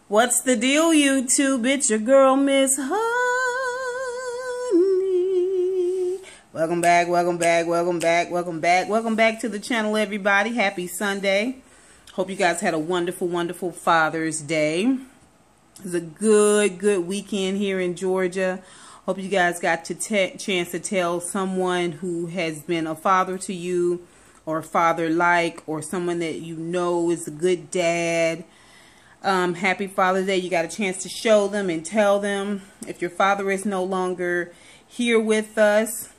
What's the deal, YouTube? It's your girl, Miss Honey. Welcome back, welcome back, welcome back, welcome back. Welcome back to the channel, everybody. Happy Sunday. Hope you guys had a wonderful, wonderful Father's Day. It was a good weekend here in Georgia. Hope you guys got to chance to tell someone who has been a father to you, or a father-like, or someone that you know is a good dad. Happy Father's Day. You got a chance to show them and tell them. If your father is no longer here with us,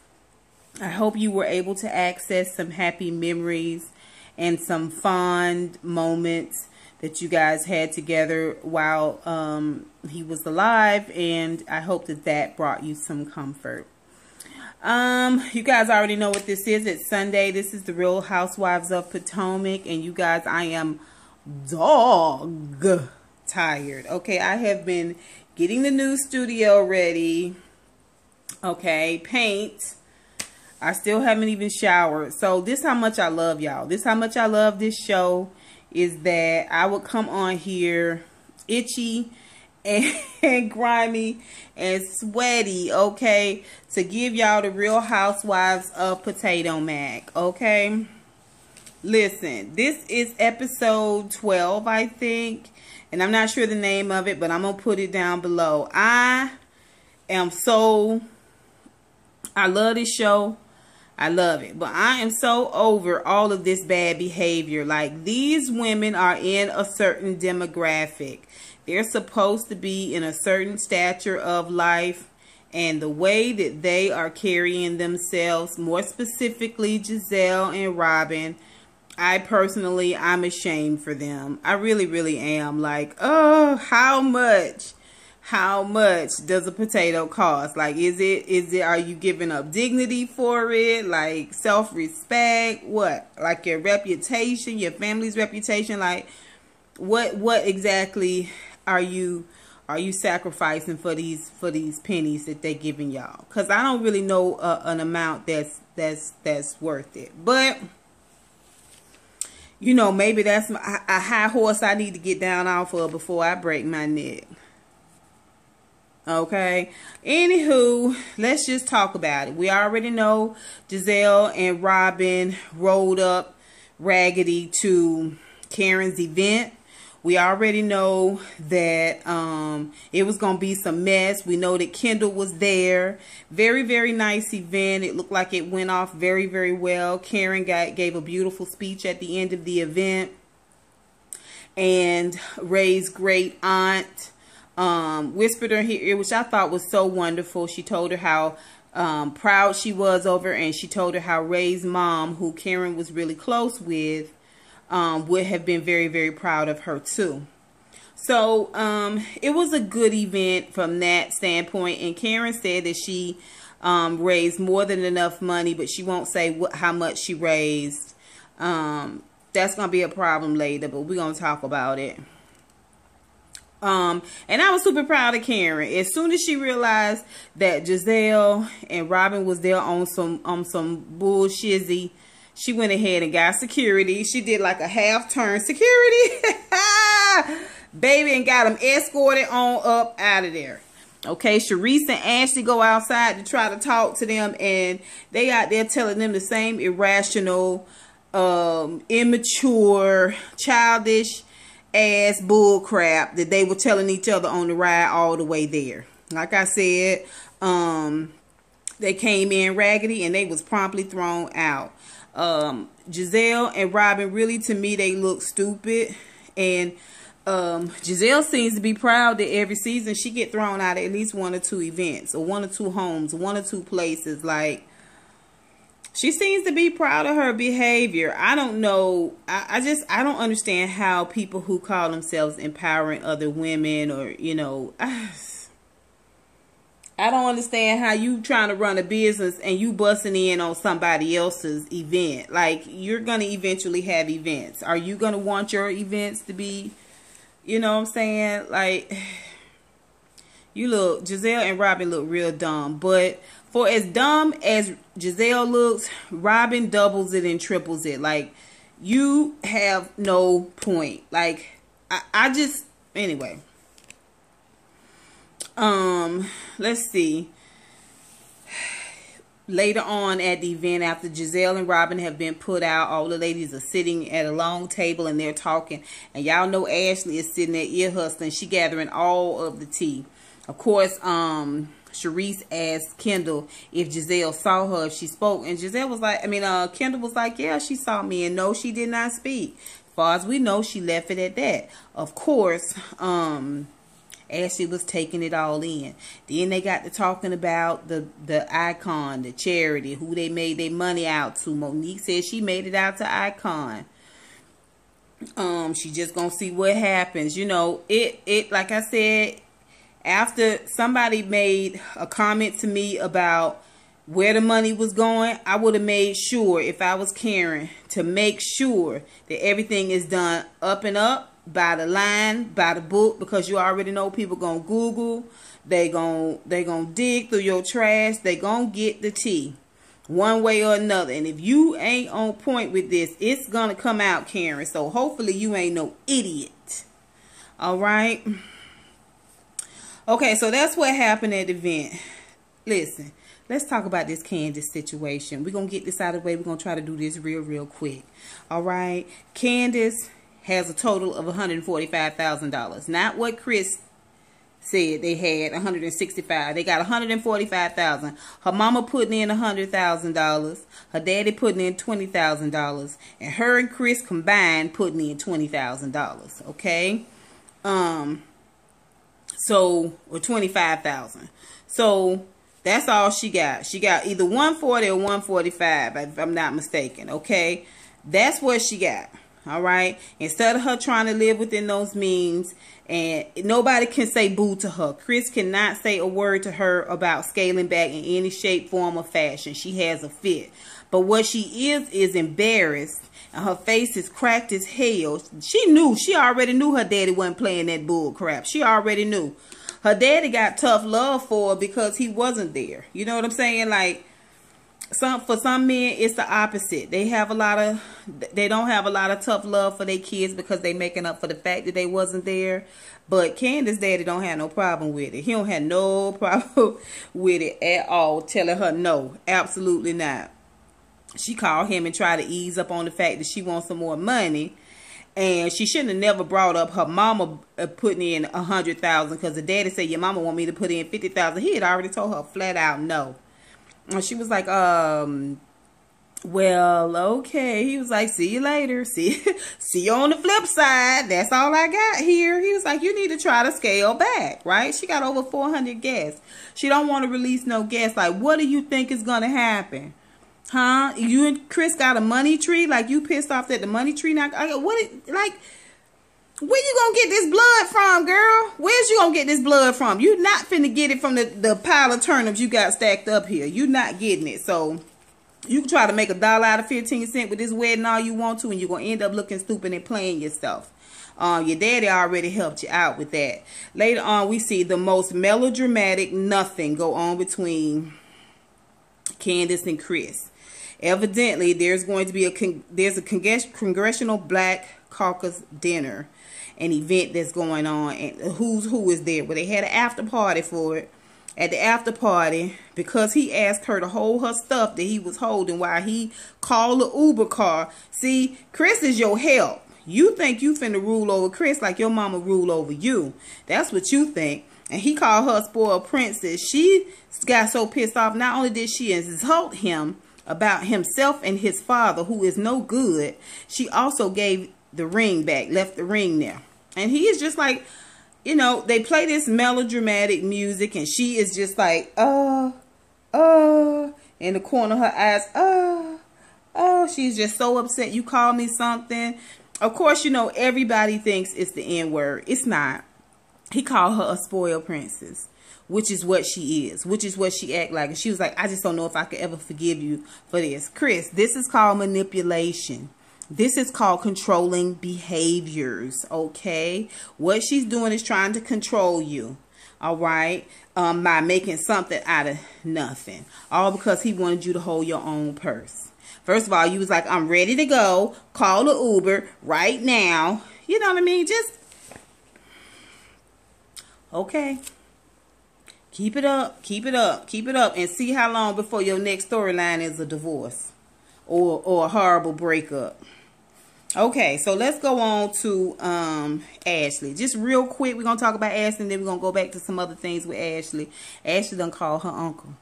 I hope you were able to access some happy memories and some fond moments that you guys had together while he was alive, and I hope that that brought you some comfort. You guys already know what this is. It's Sunday. This is the Real Housewives of Potomac, and you guys, I am dog tired. Okay, I have been getting the new studio ready. Okay, paint. I still haven't even showered. So this how much I love y'all. This how much I love this show, is that I would come on here itchy and grimy and sweaty, okay, to give y'all the Real Housewives of Potomac. Okay, listen, this is episode 12, I think, and I'm not sure the name of it, but I'm gonna put it down below. I love this show. I love it, but I am so over all of this bad behavior. Like, these women are in a certain demographic. They're supposed to be in a certain stature of life, and the way that they are carrying themselves, more specifically Gizelle and Robyn, I'm ashamed for them. I really am. Like, oh, how much does a potato cost? Like, are you giving up dignity for it? Like, self-respect? What? Like, your reputation, your family's reputation? Like, what exactly are you sacrificing for these pennies that they're giving y'all? Because I don't really know an amount that's worth it. But you know, maybe that's a high horse I need to get down off of before I break my neck. Okay. Anywho, let's just talk about it. We already know Gizelle and Robyn rolled up raggedy to Karen's event. We already know that it was going to be some mess. We know that Kendall was there. Very nice event. It looked like it went off very well. Karen gave a beautiful speech at the end of the event. And Ray's great aunt whispered her ear, which I thought was so wonderful. She told her how proud she was over her, and she told her how Ray's mom, who Karen was really close with, would have been very proud of her too. So it was a good event from that standpoint, and Karen said that she raised more than enough money, but she won't say how much she raised. That's gonna be a problem later, but we're gonna talk about it. And I was super proud of Karen. As soon as she realized that Gizelle and Robyn was there on some bullshizzy, she went ahead and got security. She did like a half-turn security, baby, and got them escorted on up out of there. Okay, Charrisse and Ashley go outside to try to talk to them, and they out there telling them the same irrational, immature, childish ass bull crap that they were telling each other on the ride all the way there. Like I said, they came in raggedy and they was promptly thrown out. Gizelle and Robyn, really, to me, they look stupid. And Gizelle seems to be proud that every season she get thrown out at least 1 or 2 events, or 1 or 2 homes, 1 or 2 places. Like, she seems to be proud of her behavior. I don't know. I don't understand how people who call themselves empowering other women, or, you know, I don't understand how you trying to run a business and you busting in on somebody else's event. Like, you're going to eventually have events. Are you going to want your events to be, you know what I'm saying? Like, Gizelle and Robyn look real dumb. But for as dumb as Gizelle looks, Robyn doubles it and triples it. Like, you have no point. Like, I just, anyway. Let's see. Later on at the event, after Giselle and Robyn have been put out, all the ladies are sitting at a long table and they're talking. And y'all know Ashley is sitting there ear hustling. She gathering all of the tea. Of course, Charrisse asked Kendall if Giselle saw her, if she spoke. And Giselle was like, Kendall was like, yeah, she saw me. And no, she did not speak. As far as we know, she left it at that. Of course, Ashley was taking it all in. Then they got to talking about the Icon, the charity, who they made their money out to. Monique said she made it out to Icon. She just gonna see what happens. You know, it like I said, after somebody made a comment to me about where the money was going, I would have made sure, if I was Karen, to make sure that everything is done up and up, by the line, by the book, because you already know people gonna Google, they gonna dig through your trash, they gonna get the tea one way or another. And if you ain't on point with this, it's gonna come out, Karen. So hopefully you ain't no idiot. All right. Okay, so that's what happened at the event. Listen, let's talk about this Candiace situation. We're gonna get this out of the way. We're gonna try to do this real quick. All right, Candiace has a total of $145,000. Not what Chris said they had, $165,000. They got $145,000. Her mama putting in $100,000. Her daddy putting in $20,000, and her and Chris combined putting in $20,000. Okay, or $25,000. So that's all she got. She got either 140 or 145, if I'm not mistaken. Okay, that's what she got. All right. Instead of her trying to live within those means, and nobody can say boo to her. Chris cannot say a word to her about scaling back in any shape, form, or fashion. She has a fit. But what she is embarrassed, and her face is cracked as hell. She already knew her daddy wasn't playing that bull crap. She already knew. Her daddy got tough love for her because he wasn't there. You know what I'm saying? Like, for some men, it's the opposite. They don't have a lot of tough love for their kids because they making up for the fact that they wasn't there. But Candiace's daddy don't have no problem with it. He don't have no problem with it at all, telling her no, absolutely not. She called him and tried to ease up on the fact that she wants some more money. And she shouldn't have never brought up her mama putting in $100,000 because the daddy said, your mama want me to put in $50,000. He had already told her flat out no. And she was like, well, okay. He was like, see you later. See you on the flip side. That's all I got here. He was like, you need to try to scale back, right? She got over 400 guests. She don't want to release no guests. Like, what do you think is going to happen? Huh? You and Chris got a money tree? Like, you pissed off that the money tree not... where you gonna get this blood from, girl? Where's you gonna get this blood from? You not finna get it from the pile of turnips you got stacked up here. You not getting it. So you can try to make $1 out of 15 cents with this wedding all you want to, and you're gonna end up looking stupid and playing yourself. Your daddy already helped you out with that. Later on, we see the most melodramatic nothing go on between Candiace and Chris. Evidently, there's going to be a Congressional Black Caucus dinner, an event that's going on, and who is there. But they had an after party for it. At the after party, because he asked her to hold her stuff that he was holding while he called the Uber car. See, Chris is your help. You think you finna rule over Chris like your mama rule over you. That's what you think. And he called her a spoiled princess. She got so pissed off. Not only did she insult him about himself and his father, who is no good, she also gave the ring back, left the ring there. And he is just like, you know, they play this melodramatic music, and she is just like, in the corner of her eyes, she's just so upset. You call me something. Of course, you know, everybody thinks it's the N-word. It's not. He called her a spoiled princess, which is what she is, which is what she act like. And she was like, I just don't know if I could ever forgive you for this. Chris, this is called manipulation. This is called controlling behaviors, okay? What she's doing is trying to control you, all right, by making something out of nothing. All because he wanted you to hold your own purse. First of all, you was like, I'm ready to go. Call the Uber right now. You know what I mean? Just, okay. Keep it up, keep it up, keep it up, and see how long before your next storyline is a divorce or a horrible breakup. Okay, so let's go on to Ashley. Just real quick, we're going to talk about Ashley, and then we're going to go back to some other things with Ashley. Ashley done called her uncle.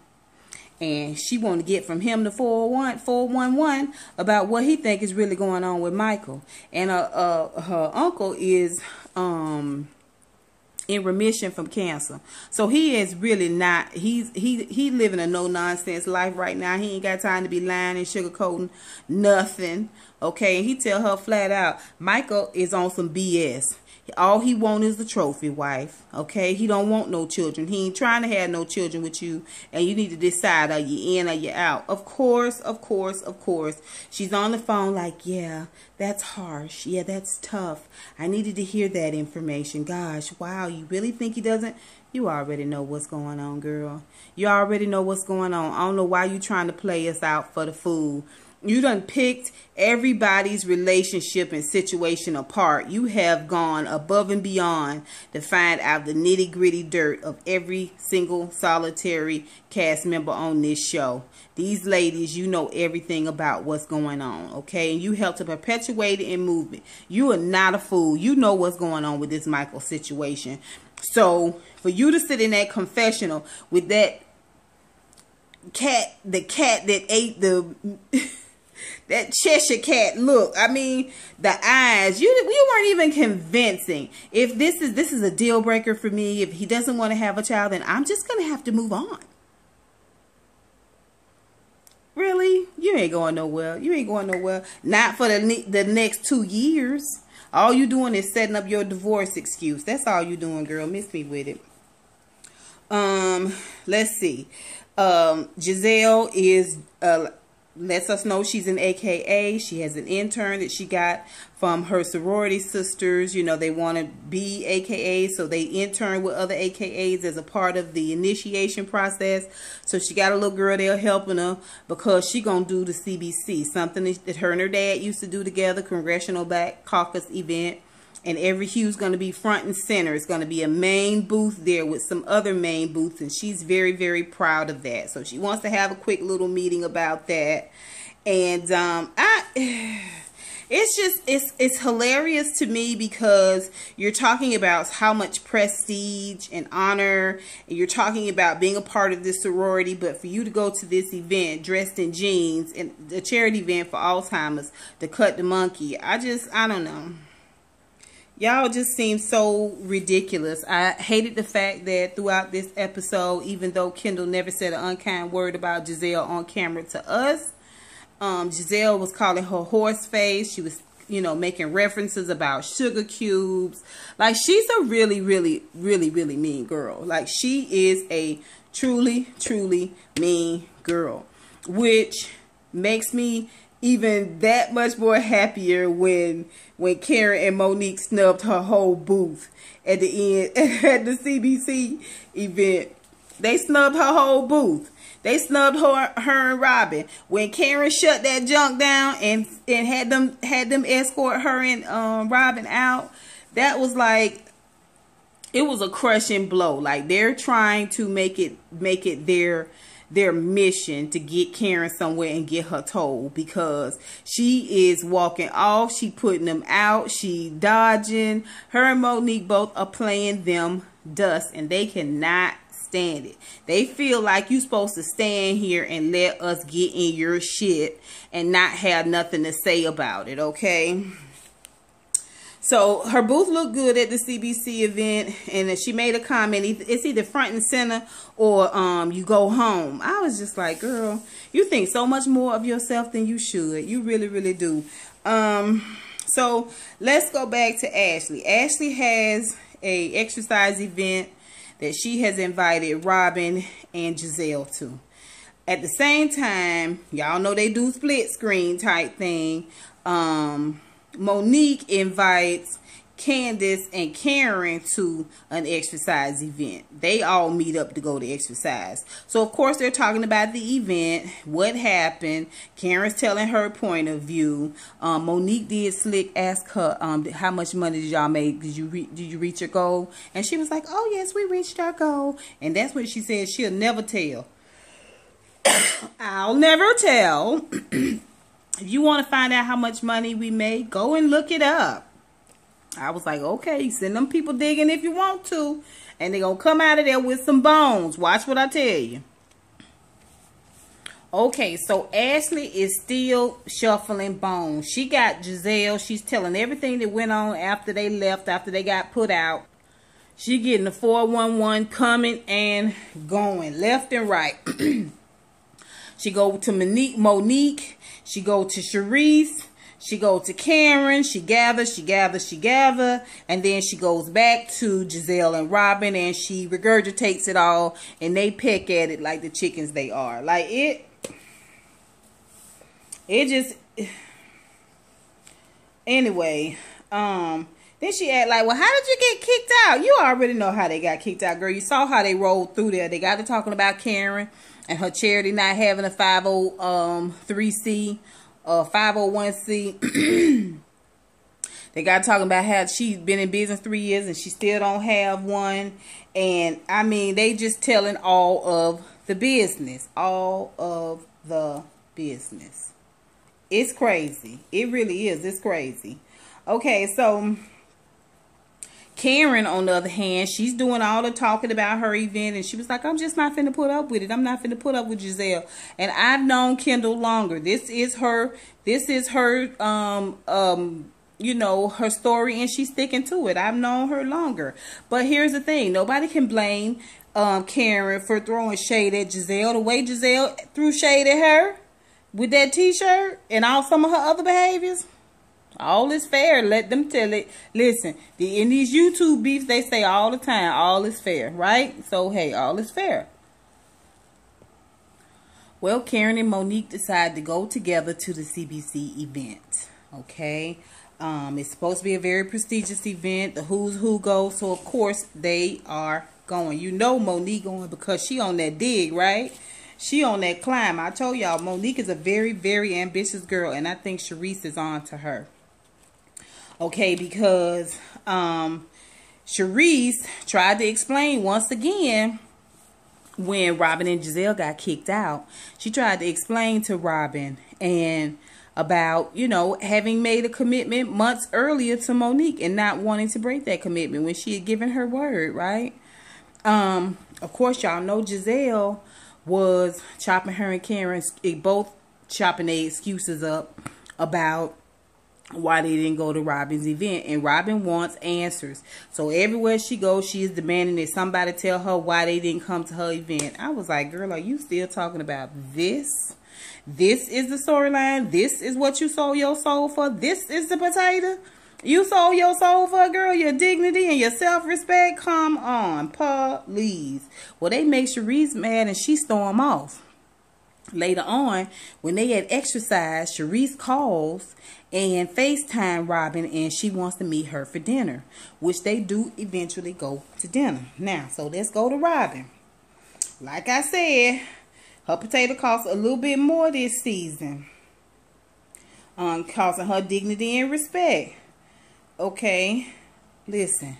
And she want to get from him the 411 about what he think is really going on with Michael. And her uncle is in remission from cancer. So he is really not, he living a no nonsense life right now. He ain't got time to be lying and sugarcoating nothing. Okay, and he tell her flat out, Michael is on some BS. All he want is the trophy wife. Okay, he don't want no children. He ain't trying to have no children with you, and you need to decide, are you in or you out? Of course, of course, of course. She's on the phone like, yeah, that's harsh. Yeah, that's tough. I needed to hear that information. Gosh, wow, you really think he doesn't? You already know what's going on, girl. You already know what's going on. I don't know why you trying to play us out for the fool. You done picked everybody's relationship and situation apart. You have gone above and beyond to find out the nitty gritty dirt of every single solitary cast member on this show. These ladies, you know everything about what's going on, okay? And you help to perpetuate it and move it. You are not a fool. You know what's going on with this Michael situation. So for you to sit in that confessional with that cat, the cat that ate the... that Cheshire cat look, I mean, the eyes, you weren't even convincing. If this is a deal breaker for me, if he doesn't want to have a child, then I'm just going to have to move on. Really? You ain't going nowhere. You ain't going nowhere. Not for the next 2 years. All you doing is setting up your divorce excuse. That's all you doing, girl. Miss me with it. Let's see. Giselle is... lets us know she's an AKA. She has an intern that she got from her sorority sisters. You know, they want to be AKA, so they intern with other AKAs as a part of the initiation process. So she got a little girl there helping her because she gonna do the CBC, something that her and her dad used to do together, Congressional Black Caucus event. And every hue's going to be front and center. It's going to be a main booth there with some other main booths. And she's very, very proud of that. So she wants to have a quick little meeting about that. And it's hilarious to me because you're talking about how much prestige and honor. And you're talking about being a part of this sorority. But for you to go to this event dressed in jeans, and a charity event for Alzheimer's, to cut the monkey. I don't know. Y'all just seem so ridiculous. I hated the fact that throughout this episode, even though Kendall never said an unkind word about Giselle on camera to us, Giselle was calling her horse face. She was, you know, making references about sugar cubes. Like, she's a really, really, really, really mean girl. Like, she is a truly, truly mean girl, which makes me even that much more happier when Karen and Monique snubbed her whole booth at the end at the CBC event. They snubbed her whole booth. They snubbed her and Robyn. When Karen shut that junk down and had them escort her and Robyn out, that was like, it was a crushing blow. Like, they're trying to make it their mission to get Karen somewhere and get her told, because she is walking off, she putting them out, she dodging. Her and Monique both are playing them dust, and they cannot stand it. They feel like you supposed to stand here and let us get in your shit and not have nothing to say about it, okay? So her booth looked good at the CBC event, and she made a comment, it's either front and center or you go home. I was just like, girl, you think so much more of yourself than you should. You really, really do. So let's go back to Ashley. Ashley has a exercise event that she has invited Robyn and Giselle to. At the same time, y'all know they do split screen type thing. Monique invites Candiace and Karen to an exercise event. They all meet up to go to exercise. So of course they're talking about the event, what happened. Karen's telling her point of view. Monique did slick ask her, how much money did y'all make? Did you reach your goal? And she was like, oh yes, we reached our goal. And that's what she said. She'll never tell. I'll never tell. If you want to find out how much money we made, go and look it up. I was like, okay, send them people digging if you want to. And they're going to come out of there with some bones. Watch what I tell you. Okay, so Ashley is still shuffling bones. She got Giselle. She's telling everything that went on after they left, after they got put out. She getting the 411 coming and going left and right. She go to Monique. She go to Charrisse. She goes to Karen, she gathers, and then she goes back to Giselle and Robyn, and she regurgitates it all, and they peck at it like the chickens they are. Like, it just, anyway, then she act like, well, how did you get kicked out? You already know how they got kicked out, girl. You saw how they rolled through there. They got to talking about Karen and her charity not having a 503c. 501c. They got talking about how she's been in business 3 years and she still don't have one. And I mean, they just telling all of the business. All of the business. It's crazy. It really is. It's crazy. Okay, so Karen, on the other hand, she's doing all the talking about her event, and she was like, I'm just not finna put up with it. I'm not finna put up with Giselle. And I've known Kendall longer. This is her, you know, her story, and she's sticking to it. I've known her longer. But here's the thing. Nobody can blame Karen for throwing shade at Giselle. The way Giselle threw shade at her with that t-shirt and all some of her other behaviors. All is fair. Let them tell it. Listen, in these YouTube beefs, they say all the time, all is fair, right? So, hey, all is fair. Well, Karen and Monique decided to go together to the CBC event, okay? It's supposed to be a very prestigious event. The who's who goes, so, of course, they are going. You know Monique going because she on that dig, right? She on that climb. I told y'all, Monique is a very, very ambitious girl, and I think Charrisse is on to her. Okay, because Charrisse tried to explain once again when Robyn and Giselle got kicked out. She tried to explain to Robyn and about, you know, having made a commitment months earlier to Monique and not wanting to break that commitment when she had given her word, right? Of course, y'all know Giselle was chopping her and Karen, both chopping their excuses up about why they didn't go to Robyn's event, and Robyn wants answers. So everywhere she goes, she is demanding that somebody tell her why they didn't come to her event. I was like, girl, are you still talking about this? This is the storyline. This is what you sold your soul for. This is the potato you sold your soul for, girl. Your dignity and your self-respect. Come on, please. Well, they make Charrisse mad and she storm off. Later on, when they had exercised, Charrisse calls and FaceTime Robyn, and she wants to meet her for dinner, which they do eventually go to dinner. Now, so let's go to Robyn. Like I said, her potato costs a little bit more this season, costing her dignity and respect. Okay, listen,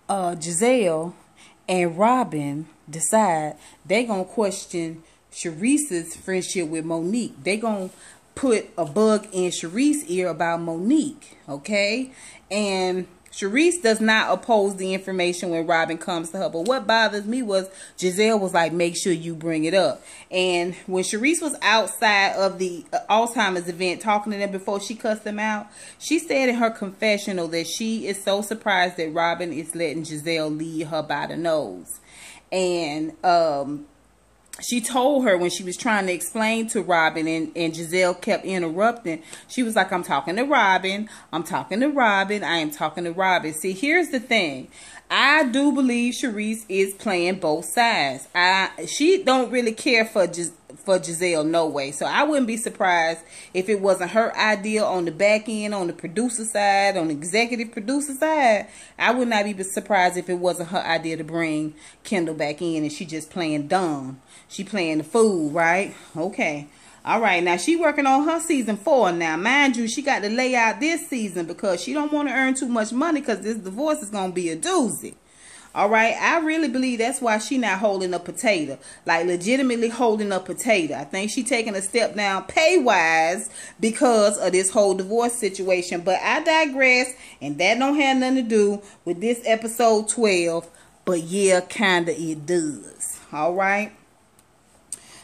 Giselle and Robyn decide they gonna question Charrisse's friendship with Monique. They gonna put a bug in Charrisse's ear about Monique, okay? And Charrisse does not oppose the information when Robyn comes to her. But what bothers me was Giselle was like, make sure you bring it up. And when Charrisse was outside of the Alzheimer's event talking to them before she cussed them out, she said in her confessional that she is so surprised that Robyn is letting Giselle lead her by the nose. And she told her when she was trying to explain to Robyn, and Giselle kept interrupting. She was like, I'm talking to Robyn. I'm talking to Robyn. I am talking to Robyn. See, here's the thing. I do believe Charrisse is playing both sides. She don't really care for for Giselle, no way. So I wouldn't be surprised if it wasn't her idea on the back end, on the producer side, on the executive producer side. I would not be surprised if it wasn't her idea to bring Kendall back in and she just playing dumb. She playing the fool, right? Okay. All right, now she working on her season 4 now. Mind you, she got to lay out this season because she don't want to earn too much money because this divorce is going to be a doozy. All right, I really believe that's why she not holding a potato. Like, legitimately holding a potato. I think she taking a step down pay-wise because of this whole divorce situation. But I digress, and that don't have nothing to do with this episode 12. But yeah, kinda it does. All right.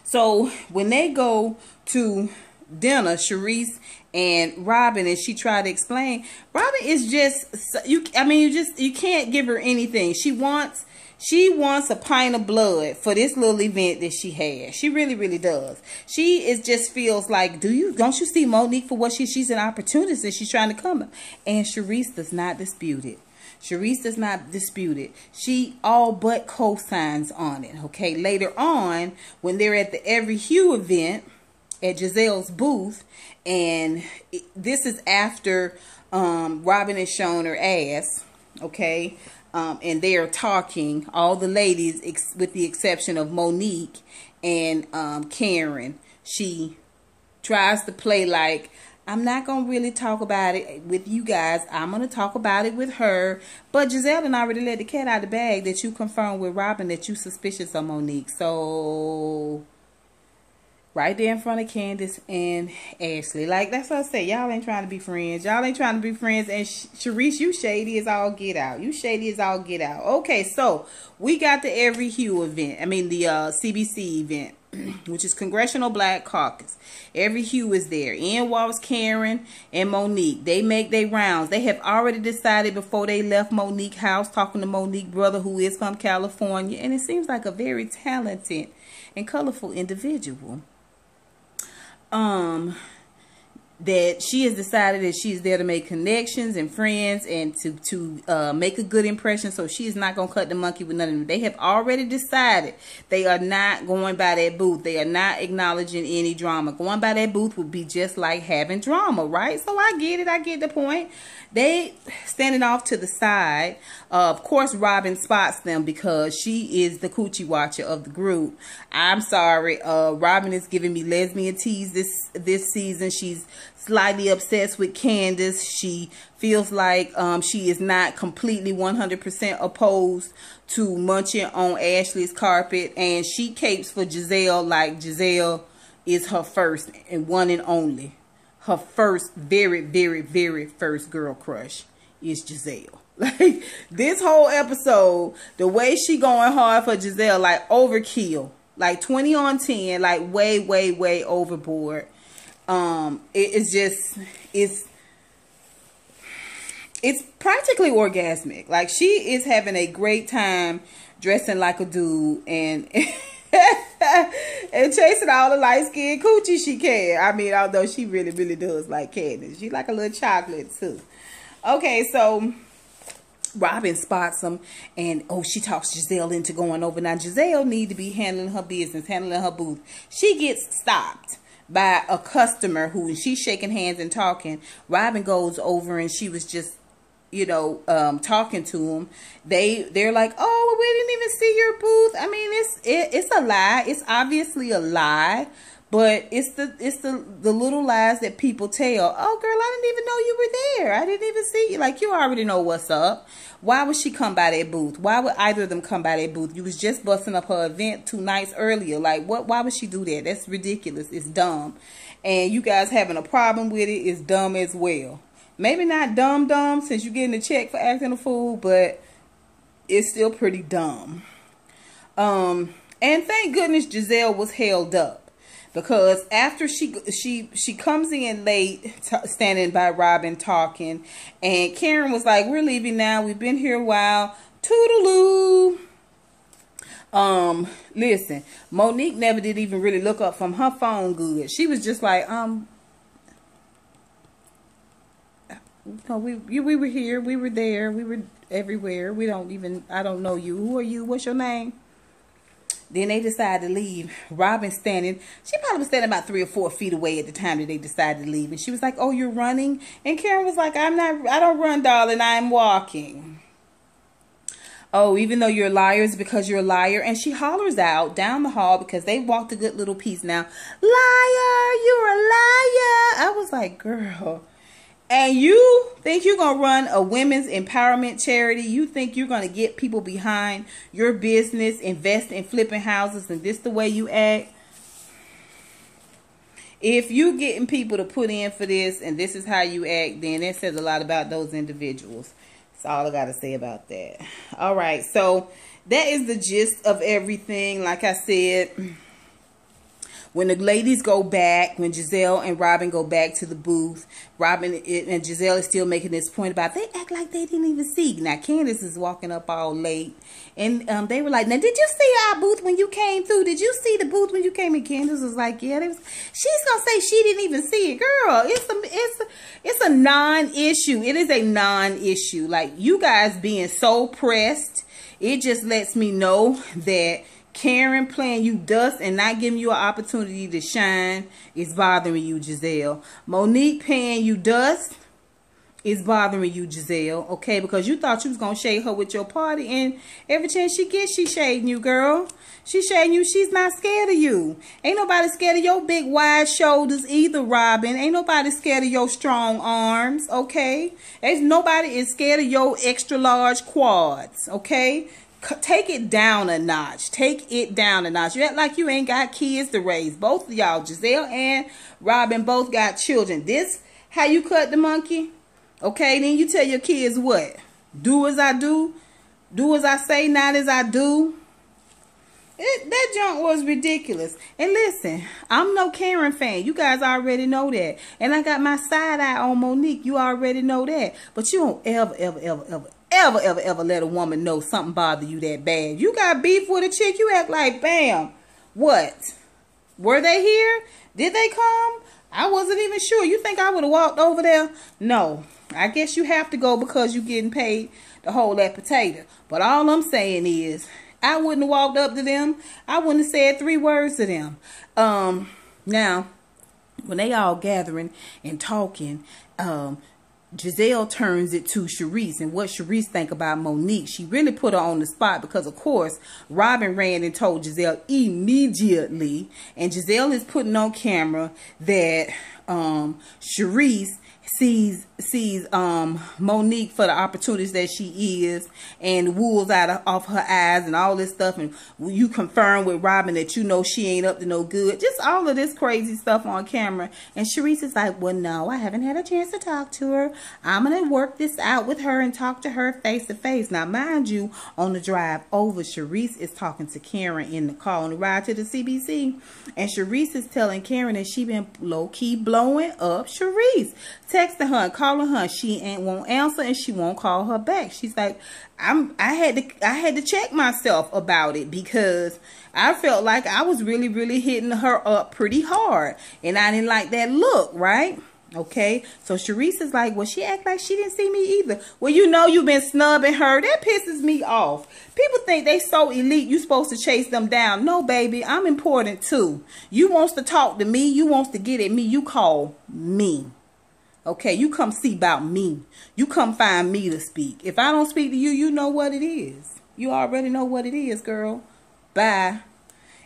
So when they go to dinner, Charrisse and Robyn, and she tried to explain, Robyn is just you can't give her anything. She wants a pint of blood for this little event that she has. She really does. She is just feels like, don't you see Monique for what she's an opportunist and she's trying to come. And Charrisse does not dispute it. Charrisse does not dispute it. She all but co-signs on it. Okay, later on, when they're at the Every Hue event at Giselle's booth, and this is after Robyn has shown her ass, okay, and they are talking, all the ladies, with the exception of Monique and Karen. She tries to play like, I'm not going to really talk about it with you guys. I'm going to talk about it with her. But Giselle done already let the cat out of the bag that you confirmed with Robyn that you suspicious of Monique. So, right there in front of Candiace and Ashley. Like, that's what I say. Y'all ain't trying to be friends. Y'all ain't trying to be friends. And Charrisse, you shady as all get out. You shady as all get out. Okay, so we got the Every Hue event. I mean, the CBC event, which is Congressional Black Caucus. Every Hue is there. Ian Walls, Karen, and Monique. They make their rounds. They have already decided before they left Monique's house, talking to Monique's brother, who is from California. And it seems like a very talented and colorful individual. That she has decided that she's there to make connections and friends and to make a good impression. So she is not going to cut the monkey with none of them. They have already decided they are not going by that booth. They are not acknowledging any drama. Going by that booth would be just like having drama, right? So I get it. I get the point. They standing off to the side. Of course, Robyn spots them because she is the coochie watcher of the group. I'm sorry. Robyn is giving me lesbian tease this season. She's slightly obsessed with Candiace. She feels like she is not completely 100% opposed to munching on Ashley's carpet. And she capes for Giselle like Giselle is her first and one and only. Her first, very first girl crush is Giselle. Like, this whole episode, the way she going hard for Giselle, like overkill. Like 20 on 10, like way overboard. It's practically orgasmic. Like, she is having a great time dressing like a dude and and chasing all the light-skinned coochie she can. I mean, although she really does like Candiace. She like a little chocolate too. Okay, so Robyn spots them, and she talks Giselle into going over. Now Giselle need to be handling her business, handling her booth. She gets stopped by a customer who, she's shaking hands and talking. Robyn goes over, and she was just, talking to them. They're like, oh, we didn't even see your booth. I mean, it's a lie. It's obviously a lie, but it's the little lies that people tell. Oh, girl, I didn't even know you were there. I didn't even see you. Like, you already know what's up. Why would she come by that booth? Why would either of them come by that booth? You was just busting up her event 2 nights earlier. Like, what? Why would she do that? That's ridiculous. It's dumb. And you guys having a problem with it is dumb as well. Maybe not dumb since you're getting a check for acting a fool, but it's still pretty dumb. And thank goodness Giselle was held up, because after she comes in late, standing by Robyn talking, and Karen was like, we're leaving now. We've been here a while. Toodaloo. Listen, Monique never did even really look up from her phone good. She was just like, no, we were here, we were there, we were everywhere. I don't know you. Who are you? What's your name? Then they decide to leave. Robyn standing, she probably was standing about 3 or 4 feet away at the time that they decided to leave. And she was like, oh, you're running? And Karen was like, I don't run, darling, I'm walking. Oh, even though you're a liar, it's because you're a liar. And she hollers out down the hall because they walked a good little piece now. Liar, you're a liar. I was like, girl. And you think you're going to run a women's empowerment charity? You think you're going to get people behind your business, invest in flipping houses, and this the way you act? If you getting people to put in for this and this is how you act, then that says a lot about those individuals. That's all I got to say about that. All right, so that is the gist of everything. Like I said, when the ladies go back, when Giselle and Robyn go back to the booth, Robyn and Giselle is still making this point about they act like they didn't even see. Now, Candiace is walking up all late. And they were like, now, did you see our booth when you came through? Did you see the booth when you came in? Candiace was like, yeah. She's going to say she didn't even see it. Girl, it's a non-issue. It is a non-issue. Like, you guys being so pressed, it just lets me know that Karen playing you dust and not giving you an opportunity to shine is bothering you, Giselle. Monique paying you dust is bothering you, Giselle. Okay, because you thought you was going to shade her with your party, and every chance she gets, she shading you, girl. She's shading you. She's not scared of you. Ain't nobody scared of your big wide shoulders either, Robyn. Ain't nobody scared of your strong arms, okay? Nobody is scared of your extra large quads, okay? Take it down a notch. Take it down a notch. You act like you ain't got kids to raise. Both of y'all, Giselle and Robyn, both got children. This how you cut the monkey? Okay, then you tell your kids what? Do as I do. Do as I say, not as I do. That junk was ridiculous. And listen, I'm no Karen fan. You guys already know that. And I got my side eye on Monique. You already know that. But you don't ever let a woman know something bother you that bad. You got beef with a chick, you act like, bam. What? Were they here? Did they come? I wasn't even sure. You think I would have walked over there? No. I guess you have to go because you're getting paid to hold that potato. But all I'm saying is, I wouldn't have walked up to them. I wouldn't have said 3 words to them. Now, when they all gathering and talking, Giselle turns it to Charrisse and what Charrisse think about Monique. She really put her on the spot because, of course, Robyn ran and told Giselle immediately. And Giselle is putting on camera that Charrisse sees Monique for the opportunities that she is, and wool's off her eyes and all this stuff, and you confirm with Robyn that you know she ain't up to no good. Just all of this crazy stuff on camera. And Charrisse is like, well, no, I haven't had a chance to talk to her. I'm gonna work this out with her and talk to her face to face. Now, mind you, on the drive over, Charrisse is talking to Karen in the car on the ride to the CBC, and Charrisse is telling Karen that she been low-key blowing up Charrisse, texting her and calling her. She won't answer, and she won't call her back. She's like, I had to check myself about it because I felt like I was really hitting her up pretty hard, and I didn't like that look, right? Okay, so Charrisse is like, well, she act like she didn't see me either. Well, you know you've been snubbing her. That pisses me off. People think they so elite, you supposed to chase them down. No, baby, I'm important too. You wants to talk to me. You wants to get at me. You call me. Okay, you come see about me. You come find me to speak. If I don't speak to you, you know what it is. You already know what it is, girl. Bye.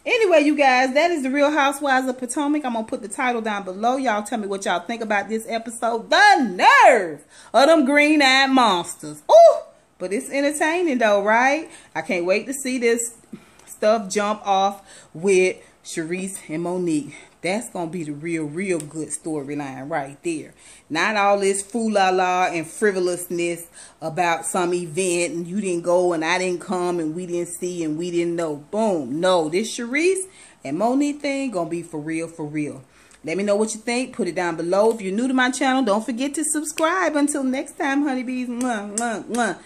Anyway, you guys, that is The Real Housewives of Potomac. I'm going to put the title down below. Y'all tell me what y'all think about this episode. The nerve of them green-eyed monsters. Ooh, but it's entertaining though, right? I can't wait to see this stuff jump off with Charrisse and Monique. That's going to be the real good storyline right there. Not all this fool-la-la and frivolousness about some event and you didn't go and I didn't come and we didn't see and we didn't know. Boom. No, this Charrisse and Monique thing going to be for real. Let me know what you think. Put it down below. If you're new to my channel, don't forget to subscribe. Until next time, honeybees. Mwah, mwah, mwah.